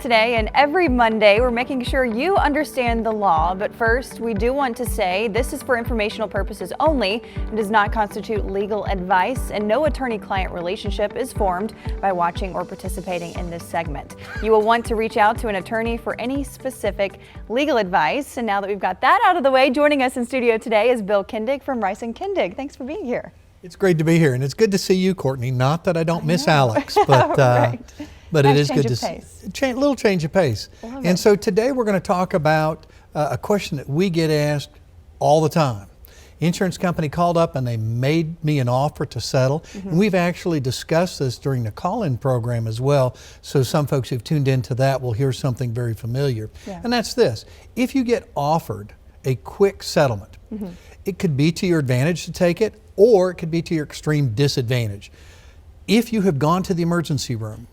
Today and every Monday, we're making sure you understand the law. But first, we do want to say this is for informational purposes only and does not constitute legal advice, and no attorney-client relationship is formed by watching or participating in this segment. You will want to reach out to an attorney for any specific legal advice. And now that we've got that out of the way, joining us in studio today is Bill Kindig from Rice & Kindig. Thanks for being here. It's great to be here, and it's good to see you, Courtney. Not that I don't miss Alex, but right. But Nice it is change good of to pace. see a little change of pace. Love And it. so today we're going to talk about a question that we get asked all the time. Insurance company called up and they made me an offer to settle. And we've actually discussed this during the call-in program as well. So some folks who've tuned into that will hear something very familiar. Yeah. And that's this: if you get offered a quick settlement, it could be to your advantage to take it, or it could be to your extreme disadvantage. If you have gone to the emergency room,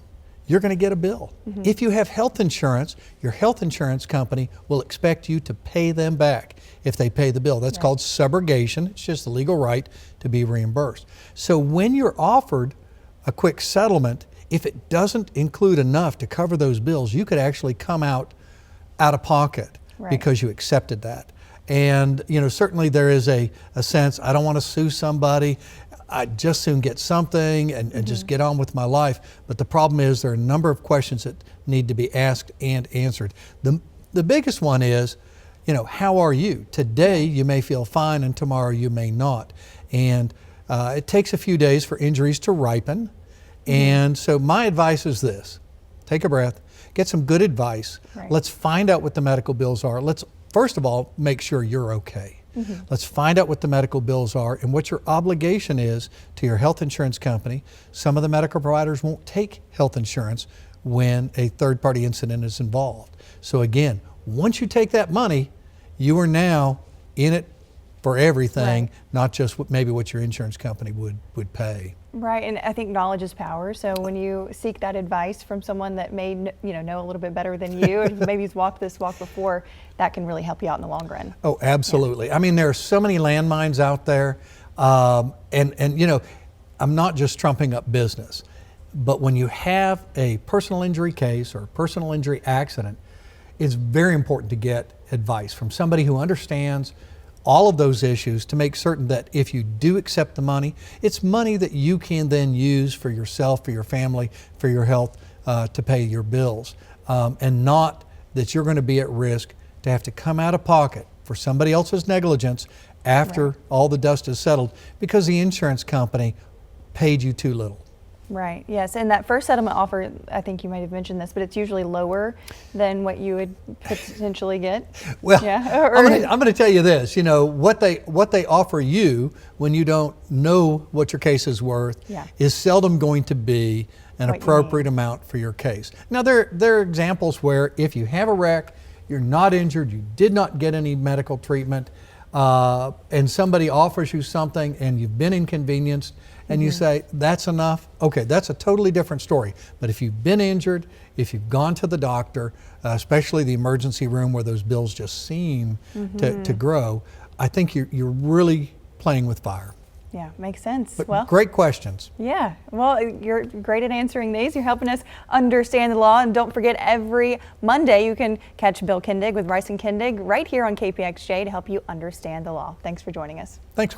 you're going to get a bill. If you have health insurance, your health insurance company will expect you to pay them back if they pay the bill. That's called subrogation. It's just the legal right to be reimbursed. So when you're offered a quick settlement, if it doesn't include enough to cover those bills, you could actually come out of pocket because you accepted that. And certainly there is a sense, I don't want to sue somebody. I'd just soon get something and just get on with my life. But the problem is there are a number of questions that need to be asked and answered. The biggest one is, how are you? Today you may feel fine and tomorrow you may not. And it takes a few days for injuries to ripen. And so my advice is this: take a breath, get some good advice. Let's find out what the medical bills are. Let's first of all make sure you're okay. Let's find out what the medical bills are and what your obligation is to your health insurance company. Some of the medical providers won't take health insurance when a third-party incident is involved. So again, once you take that money, you are now in it for everything, not just maybe what your insurance company would pay. Right, and I think knowledge is power. So when you seek that advice from someone that may know a little bit better than you, and maybe he's walked this walk before, that can really help you out in the long run. Oh, absolutely. I mean, there are so many landmines out there, and I'm not just trumping up business, but when you have a personal injury case or a personal injury accident, it's very important to get advice from somebody who understands all of those issues to make certain that if you do accept the money, it's money that you can then use for yourself, for your family, for your health, to pay your bills, and not that you're going to be at risk to have to come out of pocket for somebody else's negligence after all the dust is settled because the insurance company paid you too little. Right, yes, and that first settlement offer, I think you might have mentioned this, but it's usually lower than what you would potentially get. Well, I'm going to tell you this, what they offer you when you don't know what your case is worth is seldom going to be an appropriate amount for your case. Now, there are examples where if you have a wreck, you're not injured, you did not get any medical treatment, and somebody offers you something and you've been inconvenienced, and you say, that's enough, okay, that's a totally different story. But if you've been injured, if you've gone to the doctor, especially the emergency room where those bills just seem to grow, I think you're really playing with fire. Yeah, makes sense. But great questions. Yeah, well, you're great at answering these. You're helping us understand the law. And don't forget, every Monday you can catch Bill Kindig with Rice & Kindig right here on KPXJ to help you understand the law. Thanks for joining us. Thanks.